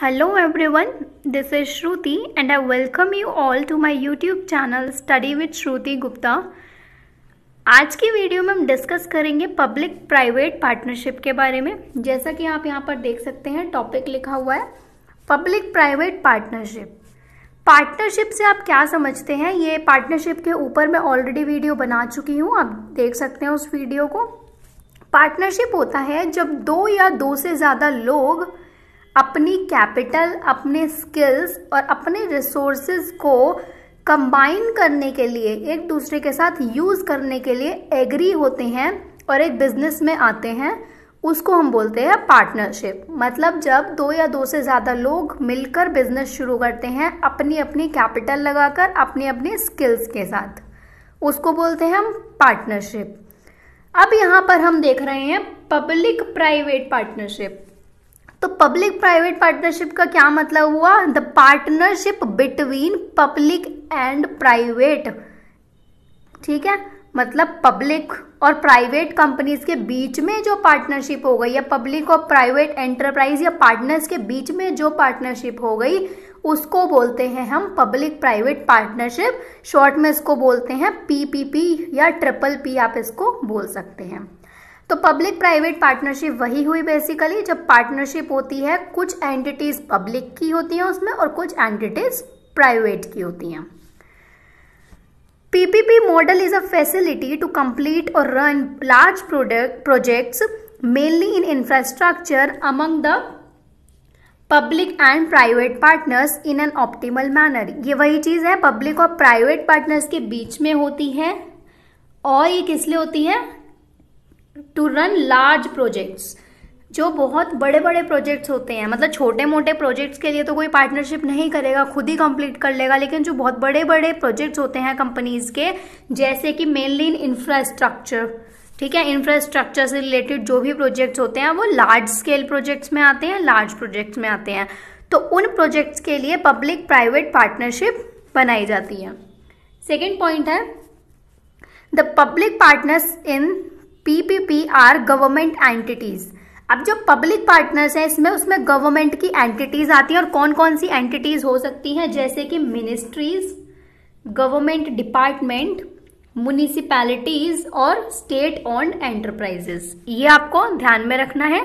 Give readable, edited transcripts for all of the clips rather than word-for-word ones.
Hello everyone, this is Shruti and I welcome you all to my YouTube channel Study with Shruti Gupta। आज की video में हम discuss करेंगे public private partnership के बारे में। जैसा कि आप यहाँ पर देख सकते हैं टॉपिक लिखा हुआ है पब्लिक प्राइवेट पार्टनरशिप। पार्टनरशिप से आप क्या समझते हैं, ये पार्टनरशिप के ऊपर मैं ऑलरेडी वीडियो बना चुकी हूँ, आप देख सकते हैं उस वीडियो को। पार्टनरशिप होता है जब दो या दो से ज़्यादा लोग अपनी कैपिटल, अपने स्किल्स और अपने रिसोर्सेज को कंबाइन करने के लिए, एक दूसरे के साथ यूज़ करने के लिए एग्री होते हैं और एक बिजनेस में आते हैं, उसको हम बोलते हैं पार्टनरशिप। मतलब जब दो या दो से ज़्यादा लोग मिलकर बिजनेस शुरू करते हैं अपनी अपनी कैपिटल लगाकर, अपनी अपनी स्किल्स के साथ, उसको बोलते हैं हम पार्टनरशिप। अब यहाँ पर हम देख रहे हैं पब्लिक प्राइवेट पार्टनरशिप। तो पब्लिक प्राइवेट पार्टनरशिप का क्या मतलब हुआ? The partnership between public and private. ठीक है, मतलब पब्लिक और प्राइवेट कंपनीज के बीच में जो पार्टनरशिप हो गई, या पब्लिक और प्राइवेट एंटरप्राइज या पार्टनर्स के बीच में जो पार्टनरशिप हो गई, उसको बोलते हैं हम पब्लिक प्राइवेट पार्टनरशिप। शॉर्ट में इसको बोलते हैं पीपीपी या ट्रिपल पी, आप इसको बोल सकते हैं। तो पब्लिक प्राइवेट पार्टनरशिप वही हुई बेसिकली जब पार्टनरशिप होती है, कुछ एंटिटीज पब्लिक की होती हैं उसमें और कुछ एंटिटीज प्राइवेट की होती हैं। PPP model is a facility to complete और run large projects mainly in infrastructure among the public and private partners in an optimal manner. ये वही चीज है, पब्लिक और प्राइवेट पार्टनर्स के बीच में होती है और ये किस लिए होती है? टू रन लार्ज प्रोजेक्ट्स, जो बहुत बड़े बड़े प्रोजेक्ट्स होते हैं। मतलब छोटे मोटे प्रोजेक्ट्स के लिए तो कोई पार्टनरशिप नहीं करेगा, खुद ही कंप्लीट कर लेगा, लेकिन जो बहुत बड़े बड़े प्रोजेक्ट्स होते हैं कंपनीज के, जैसे कि मेनली इन इंफ्रास्ट्रक्चर, ठीक है, इंफ्रास्ट्रक्चर से रिलेटेड जो भी प्रोजेक्ट्स होते हैं वो लार्ज स्केल प्रोजेक्ट्स में आते हैं, लार्ज प्रोजेक्ट्स में आते हैं। तो उन प्रोजेक्ट्स के लिए पब्लिक प्राइवेट पार्टनरशिप बनाई जाती है। सेकेंड पॉइंट है the public partners in PPP are government entities. अब जो पब्लिक पार्टनर्स हैं इसमें, उसमें गवर्नमेंट की एंटिटीज आती हैं। और कौन कौन सी एंटिटीज हो सकती हैं? जैसे कि मिनिस्ट्रीज, गवर्नमेंट डिपार्टमेंट, म्युनिसिपैलिटीज और स्टेट ओन्ड एंटरप्राइजेस। ये आपको ध्यान में रखना है।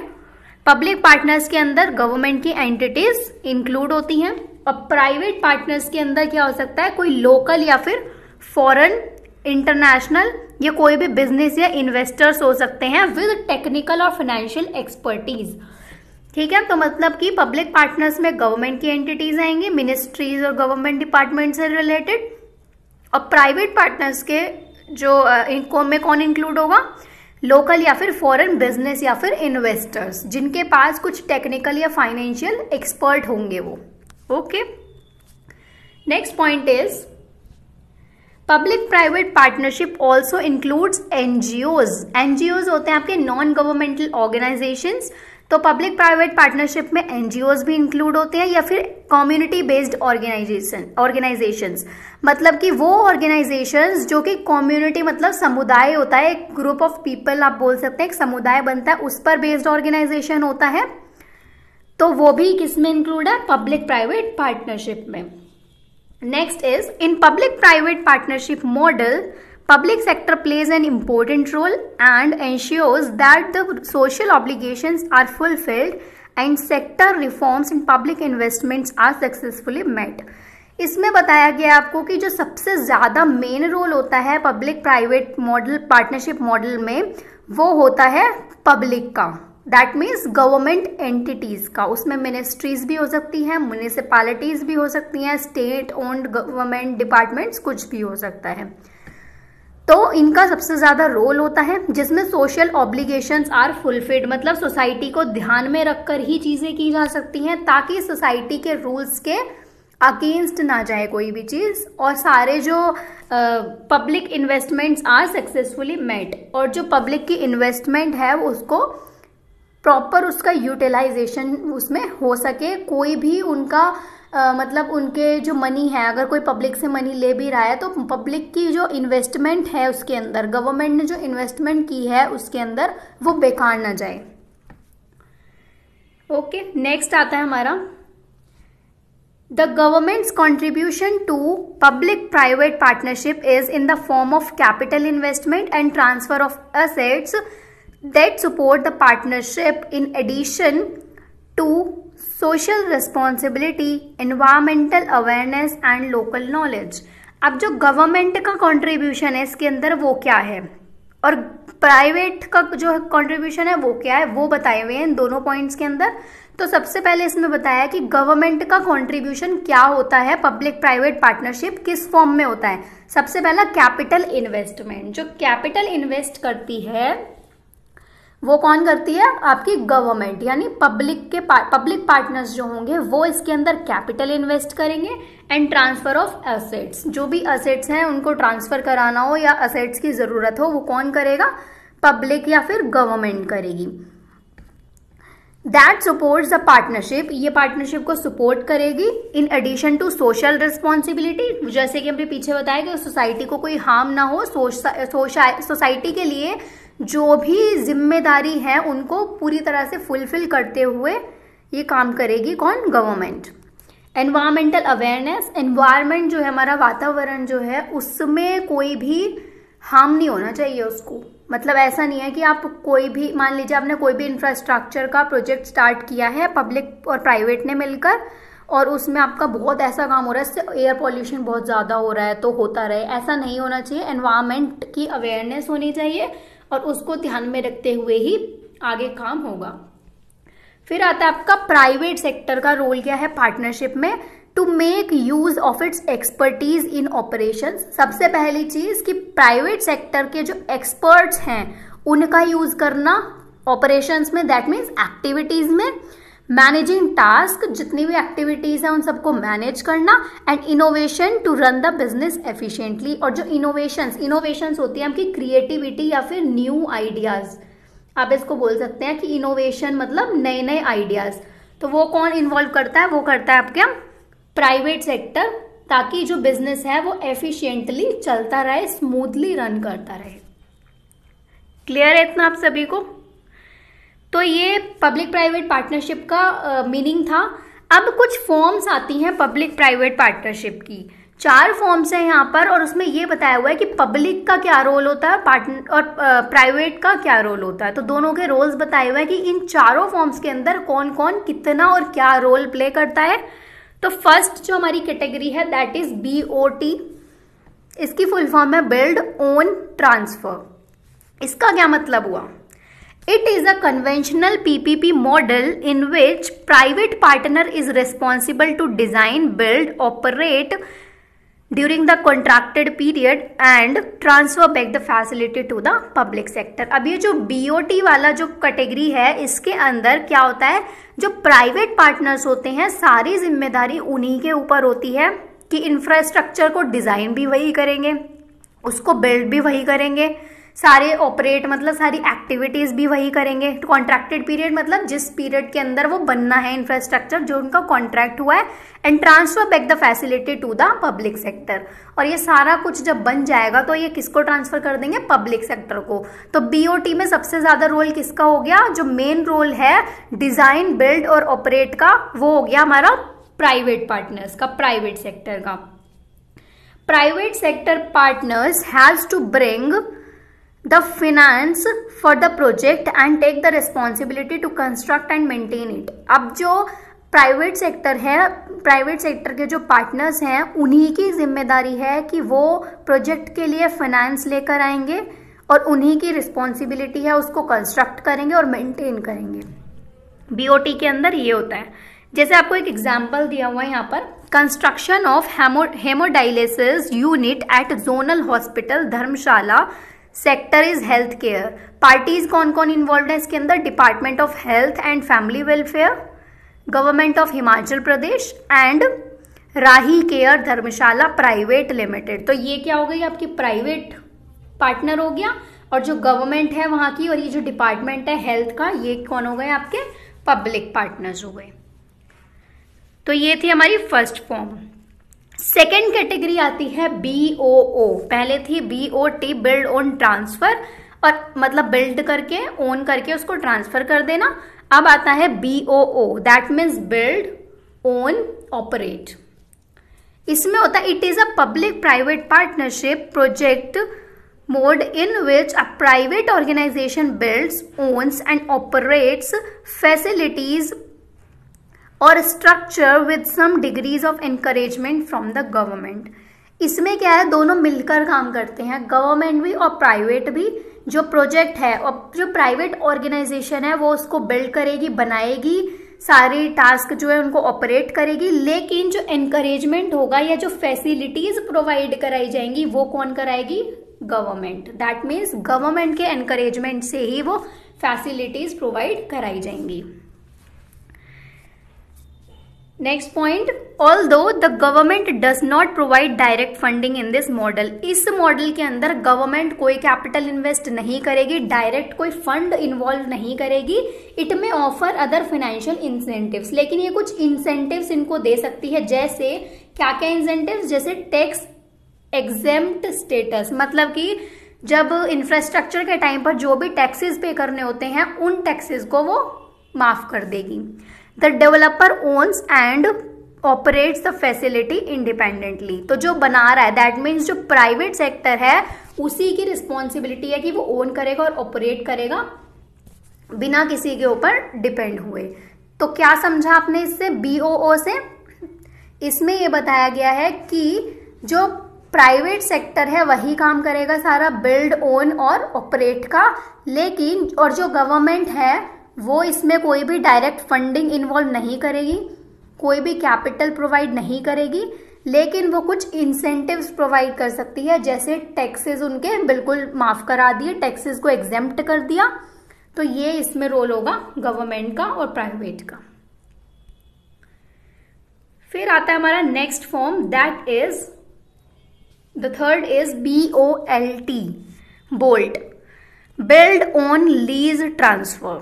पब्लिक पार्टनर्स के अंदर गवर्नमेंट की एंटिटीज इंक्लूड होती हैं और प्राइवेट पार्टनर्स के अंदर क्या हो सकता है? कोई लोकल या फिर फॉरेन, इंटरनेशनल, ये कोई भी बिजनेस या इन्वेस्टर्स हो सकते हैं विद टेक्निकल और फाइनेंशियल एक्सपर्टीज। ठीक है, तो मतलब कि पब्लिक पार्टनर्स में गवर्नमेंट की एंटिटीज आएंगी, मिनिस्ट्रीज और गवर्नमेंट डिपार्टमेंट से रिलेटेड। और प्राइवेट पार्टनर्स के जो इनको में कौन इंक्लूड होगा? लोकल या फिर फॉरेन बिजनेस या फिर इन्वेस्टर्स, जिनके पास कुछ टेक्निकल या फाइनेंशियल एक्सपर्ट होंगे वो। Okay, next point is public private partnership also includes NGOs. NGOs होते हैं आपके नॉन गवर्नमेंटल ऑर्गेनाइजेशंस। तो पब्लिक प्राइवेट पार्टनरशिप में एनजीओज भी इंक्लूड होते हैं या फिर कम्युनिटी बेस्ड ऑर्गेनाइजेशंस। मतलब कि वो ऑर्गेनाइजेशंस जो कि कम्युनिटी, मतलब समुदाय होता है, एक ग्रुप ऑफ पीपल आप बोल सकते हैं, एक समुदाय बनता है, उस पर बेस्ड ऑर्गेनाइजेशन होता है। तो वो भी किस में इंक्लूड है? पब्लिक प्राइवेट पार्टनरशिप में। Next is in public-private partnership model, public sector plays an important role and ensures that the social obligations are fulfilled and sector reforms and public investments are successfully met. इसमें बताया गया आपको कि जो सबसे ज़्यादा main role होता है public private model, partnership model में, वो होता है पब्लिक का, दैट मीन्स गवर्नमेंट एंटिटीज का। उसमें मिनिस्ट्रीज भी हो सकती हैं, म्युनिसिपैलिटीज भी हो सकती हैं, स्टेट ओन्ड गवर्नमेंट डिपार्टमेंट्स, कुछ भी हो सकता है। तो इनका सबसे ज्यादा रोल होता है, जिसमें सोशल ऑब्लिगेशंस आर फुलफिल्ड, मतलब सोसाइटी को ध्यान में रखकर ही चीजें की जा सकती हैं, ताकि सोसाइटी के रूल्स के अगेंस्ट ना जाए कोई भी चीज, और सारे जो public investments are successfully met, और जो पब्लिक की इन्वेस्टमेंट है उसको प्रॉपर उसका यूटिलाइजेशन उसमें हो सके। कोई भी उनका मतलब उनके जो मनी है, अगर कोई पब्लिक से मनी ले भी रहा है तो पब्लिक की जो इन्वेस्टमेंट है उसके अंदर, गवर्नमेंट ने जो इन्वेस्टमेंट की है उसके अंदर, वो बेकार ना जाए। ओके, नेक्स्ट आता है हमारा The government's contribution to public-private partnership is in the form of capital investment and transfer of assets that support the partnership in addition to social responsibility, environmental awareness and local knowledge. अब जो government का contribution है इसके अंदर वो क्या है और प्राइवेट का जो कंट्रीब्यूशन है वो क्या है, वो बताए हुए हैं इन दोनों पॉइंट्स के अंदर। तो सबसे पहले इसमें बताया कि गवर्नमेंट का कंट्रीब्यूशन क्या होता है, पब्लिक प्राइवेट पार्टनरशिप किस फॉर्म में होता है। सबसे पहला कैपिटल इन्वेस्टमेंट, जो कैपिटल इन्वेस्ट करती है वो कौन करती है, आपकी गवर्नमेंट, यानी पब्लिक पार्टनर्स जो होंगे वो इसके अंदर कैपिटल इन्वेस्ट करेंगे। एंड ट्रांसफर ऑफ एसेट्स, जो भी एसेट्स हैं उनको ट्रांसफर कराना हो या एसेट्स की जरूरत हो वो कौन करेगा, पब्लिक या फिर गवर्नमेंट करेगी। दैट सपोर्ट्स द पार्टनरशिप, ये पार्टनरशिप को सपोर्ट करेगी in addition to social responsibility, जैसे कि हमने पीछे बताया कि सोसाइटी को कोई हार्म ना हो, सोसाइटी के लिए जो भी जिम्मेदारी है उनको पूरी तरह से फुलफिल करते हुए ये काम करेगी कौन, गवर्नमेंट। एनवायरमेंटल अवेयरनेस, एनवायरमेंट जो है हमारा वातावरण जो है उसमें कोई भी हार्म नहीं होना चाहिए उसको, मतलब ऐसा नहीं है कि आप कोई भी, मान लीजिए आपने कोई भी इंफ्रास्ट्रक्चर का प्रोजेक्ट स्टार्ट किया है पब्लिक और प्राइवेट ने मिलकर और उसमें आपका बहुत ऐसा काम हो रहा है इससे एयर पॉल्यूशन बहुत ज़्यादा हो रहा है तो होता रहे, ऐसा नहीं होना चाहिए। एनवायरमेंट की अवेयरनेस होनी चाहिए और उसको ध्यान में रखते हुए ही आगे काम होगा। फिर आता है आपका प्राइवेट सेक्टर का रोल क्या है पार्टनरशिप में, to make use of its expertise in operations. सबसे पहली चीज कि प्राइवेट सेक्टर के जो एक्सपर्ट्स हैं उनका यूज करना ऑपरेशंस में, दैट मीन्स एक्टिविटीज में। मैनेजिंग टास्क, जितनी भी एक्टिविटीज हैं उन सबको मैनेज करना। And innovation to run the business efficiently, और जो इनोवेशंस होती है आपकी क्रिएटिविटी या फिर न्यू आइडियाज, आप इसको बोल सकते हैं कि इनोवेशन मतलब नए नए आइडियाज, तो वो कौन इन्वॉल्व करता है, वो करता है आपके प्राइवेट सेक्टर, ताकि जो बिजनेस है वो एफिशिएंटली चलता रहे, स्मूथली रन करता रहे। क्लियर है इतना आप सभी को? तो ये पब्लिक प्राइवेट पार्टनरशिप का मीनिंग था। अब कुछ फॉर्म्स आती हैं पब्लिक प्राइवेट पार्टनरशिप की, 4 फॉर्म्स हैं यहाँ पर, और उसमें ये बताया हुआ है कि पब्लिक का क्या रोल होता है पार्टनर और प्राइवेट का क्या रोल होता है। तो दोनों के रोल्स बताए हुए हैं कि इन चारों फॉर्म्स के अंदर कौन कौन कितना और क्या रोल प्ले करता है। तो फर्स्ट जो हमारी कैटेगरी है दैट इज BOT, इसकी फुल फॉर्म है बिल्ड ओन ट्रांसफर। इसका क्या मतलब हुआ, it is a conventional PPP model in which private partner is responsible to design, build, operate during the contracted period and transfer back the facility to the public sector. अब ये जो BOT वाला जो category है इसके अंदर क्या होता है, जो प्राइवेट पार्टनर्स होते हैं सारी जिम्मेदारी उन्हीं के ऊपर होती है कि इंफ्रास्ट्रक्चर को डिजाइन भी वही करेंगे, उसको बिल्ड भी वही करेंगे, सारे ऑपरेट मतलब सारी एक्टिविटीज भी वही करेंगे। कॉन्ट्रैक्टेड पीरियड मतलब जिस पीरियड के अंदर वो बनना है इंफ्रास्ट्रक्चर जो उनका कॉन्ट्रैक्ट हुआ है, and transfer back the facility to the public sector. और ये सारा कुछ जब बन जाएगा तो ये किसको ट्रांसफर कर देंगे, पब्लिक सेक्टर को। तो BOT में सबसे ज्यादा रोल किसका हो गया, जो मेन रोल है डिजाइन, बिल्ड और ऑपरेट का, वो हो गया हमारा प्राइवेट पार्टनर्स का, प्राइवेट सेक्टर का। Private sector partners has to bring the finance for the project and take the responsibility to construct and maintain it। अब जो प्राइवेट सेक्टर है, प्राइवेट सेक्टर के जो पार्टनर्स हैं उन्हीं की जिम्मेदारी है कि वो प्रोजेक्ट के लिए फाइनेंस लेकर आएंगे और उन्हीं की रिस्पॉन्सिबिलिटी है उसको कंस्ट्रक्ट करेंगे और मेंटेन करेंगे। BOT के अंदर ये होता है। जैसे आपको एक एग्जाम्पल दिया हुआ है यहाँ पर, construction of haemodialysis unit at zonal hospital Dharamshala, sector is health care. Parties कौन कौन इन्वॉल्व है इसके अंदर, department of health and family welfare, government of Himachal Pradesh and Rahi care Dharamshala private limited. तो ये क्या हो गई आपकी प्राइवेट पार्टनर हो गया, और जो गवर्नमेंट है वहां की और ये जो डिपार्टमेंट है हेल्थ का, ये कौन हो गए आपके पब्लिक पार्टनर्स हो गए। तो ये थी हमारी फर्स्ट फॉर्म। सेकेंड कैटेगरी आती है BOO। पहले थी BOT बिल्ड ओन ट्रांसफर, और मतलब बिल्ड करके ओन करके उसको ट्रांसफर कर देना। अब आता है BOO that means build own operate. इसमें होता है it is a public private partnership project mode in which a private organization builds, owns and operates facilities or structure with some degrees of encouragement from the government. इसमें क्या है, दोनों मिलकर काम करते हैं, गवर्नमेंट भी और प्राइवेट भी. जो प्रोजेक्ट है और जो प्राइवेट ऑर्गेनाइजेशन है वो उसको बिल्ड करेगी, बनाएगी, सारे टास्क जो है उनको ऑपरेट करेगी, लेकिन जो एनकरेजमेंट होगा या जो फैसिलिटीज प्रोवाइड कराई जाएंगी वो कौन कराएगी, गवर्नमेंट. दैट मीन्स गवर्नमेंट के एनकरेजमेंट से ही वो फैसिलिटीज प्रोवाइड कराई जाएंगी. Next point, although the government does not provide direct funding in this model. इस मॉडल के अंदर गवर्नमेंट कोई कैपिटल इन्वेस्ट नहीं करेगी, डायरेक्ट कोई फंड इन्वॉल्व नहीं करेगी. इट में ऑफर अदर फाइनेंशियल इंसेंटिव्स, लेकिन ये कुछ इंसेंटिव्स इनको दे सकती है. जैसे क्या क्या इंसेंटिव्स, जैसे टैक्स एग्जेम्प्ट स्टेटस, मतलब कि जब इंफ्रास्ट्रक्चर के टाइम पर जो भी टैक्सेस पे करने होते हैं उन टैक्सेस को वो माफ कर देगी. The developer owns and operates the facility independently. तो जो बना रहा है दैट मीन्स जो प्राइवेट सेक्टर है उसी की रिस्पॉन्सिबिलिटी है कि वो ओन करेगा और ऑपरेट करेगा बिना किसी के ऊपर डिपेंड हुए. तो क्या समझा आपने इससे, BOO से? इसमें ये बताया गया है कि जो प्राइवेट सेक्टर है वही काम करेगा सारा बिल्ड, ओन और ऑपरेट का, लेकिन और जो गवर्नमेंट है वो इसमें कोई भी डायरेक्ट फंडिंग इन्वॉल्व नहीं करेगी, कोई भी कैपिटल प्रोवाइड नहीं करेगी, लेकिन वो कुछ इंसेंटिव्स प्रोवाइड कर सकती है. जैसे टैक्सेस उनके बिल्कुल माफ करा दिए, टैक्सेस को एग्जेम्प्ट कर दिया. तो ये इसमें रोल होगा गवर्नमेंट का और प्राइवेट का. फिर आता है हमारा next form, that is the third is BOLT, BOLT, build on lease transfer.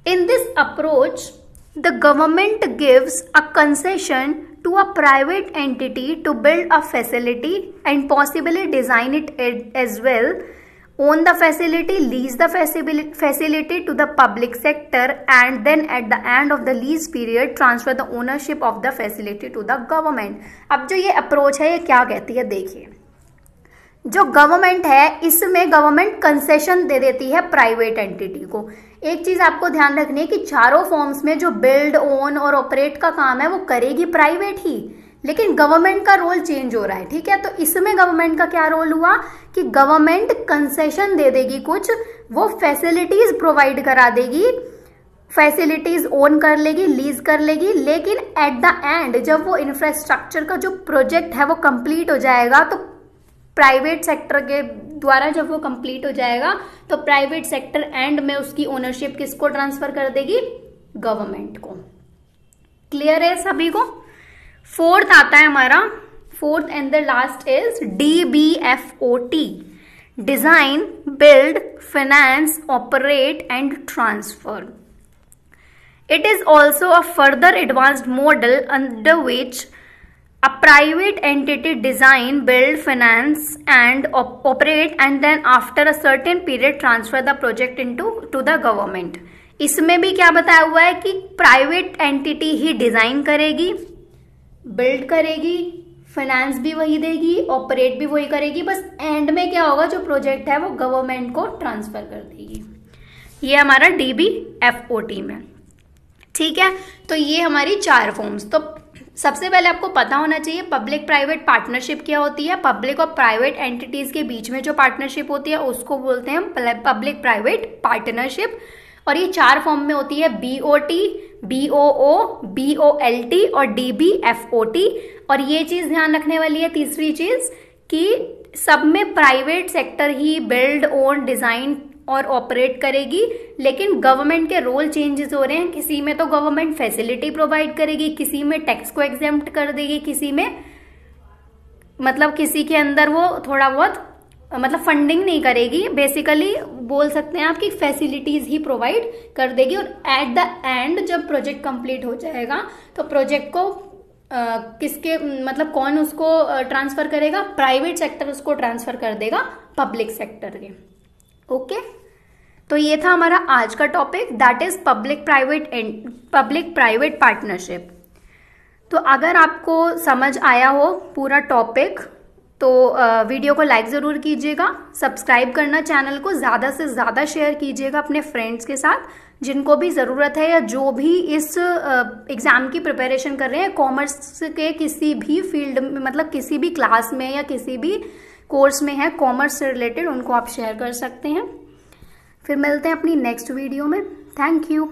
In this approach, the government gives a concession to a private entity to build a facility and possibly design it as well, own the facility, lease the facility to the public sector, and then at the end of the lease period transfer the ownership of the facility to the government. अब जो ये approach है ये क्या कहती है, देखिए. जो गवर्नमेंट है इसमें गवर्नमेंट कंसेशन दे देती है प्राइवेट एंटिटी को. एक चीज आपको ध्यान रखनी है कि चारों फॉर्म्स में जो बिल्ड, ओन और ऑपरेट का काम है वो करेगी प्राइवेट ही, लेकिन गवर्नमेंट का रोल चेंज हो रहा है. ठीक है, तो इसमें गवर्नमेंट का क्या रोल हुआ कि गवर्नमेंट कंसेशन दे देगी, कुछ वो फैसिलिटीज प्रोवाइड करा देगी, फैसिलिटीज ओन कर लेगी, लीज कर लेगी, लेकिन एट द एंड जब वो इंफ्रास्ट्रक्चर का जो प्रोजेक्ट है वो कंप्लीट हो जाएगा तो प्राइवेट सेक्टर के द्वारा जब वो कंप्लीट हो जाएगा तो प्राइवेट सेक्टर एंड में उसकी ओनरशिप किसको ट्रांसफर कर देगी, गवर्नमेंट को. क्लियर है सभी को? फोर्थ आता है हमारा, fourth and the last is DBFOT, design, build, finance, operate and transfer. It is also a further advanced model under which a private entity design, build, finance and operate and then after a certain period transfer the project to the government. इसमें भी क्या बताया हुआ है कि private entity ही design करेगी, build करेगी, finance भी वही देगी, ऑपरेट भी वही करेगी, बस एंड में क्या होगा, जो प्रोजेक्ट है वो गवर्नमेंट को ट्रांसफर कर देगी. ये हमारा DBFOT में. ठीक है, तो ये हमारी चार फॉर्म्स. तो सबसे पहले आपको पता होना चाहिए पब्लिक प्राइवेट पार्टनरशिप क्या होती है. पब्लिक और प्राइवेट एंटिटीज के बीच में जो पार्टनरशिप होती है उसको बोलते हैं पब्लिक प्राइवेट पार्टनरशिप. और ये चार फॉर्म में होती है, BOT, BOO, BOLT और DBFOT. और ये चीज ध्यान रखने वाली है, तीसरी चीज, कि सब में प्राइवेट सेक्टर ही बिल्ड, ओन, डिजाइन और ऑपरेट करेगी, लेकिन गवर्नमेंट के रोल चेंजेस हो रहे हैं. किसी में तो गवर्नमेंट फैसिलिटी प्रोवाइड करेगी, किसी में टैक्स को एग्जेम्प्ट कर देगी, किसी में मतलब किसी के अंदर वो थोड़ा बहुत मतलब फंडिंग नहीं करेगी. बेसिकली बोल सकते हैं आपकी फैसिलिटीज ही प्रोवाइड कर देगी. और एट द एंड जब प्रोजेक्ट कंप्लीट हो जाएगा तो प्रोजेक्ट को किसके मतलब कौन उसको ट्रांसफर करेगा, प्राइवेट सेक्टर उसको ट्रांसफर कर देगा पब्लिक सेक्टर के. ओके, तो ये था हमारा आज का topic, that is public private partnership. तो अगर आपको समझ आया हो पूरा टॉपिक तो वीडियो को लाइक ज़रूर कीजिएगा, सब्सक्राइब करना चैनल को ज़्यादा से ज़्यादा शेयर कीजिएगा अपने फ्रेंड्स के साथ जिनको भी ज़रूरत है या जो भी इस एग्ज़ाम की प्रिपरेशन कर रहे हैं कॉमर्स के किसी भी फील्ड में, मतलब किसी भी क्लास में या किसी भी कोर्स में है कॉमर्स से रिलेटेड, उनको आप शेयर कर सकते हैं। फिर मिलते हैं अपनी नेक्स्ट वीडियो में। Thank you.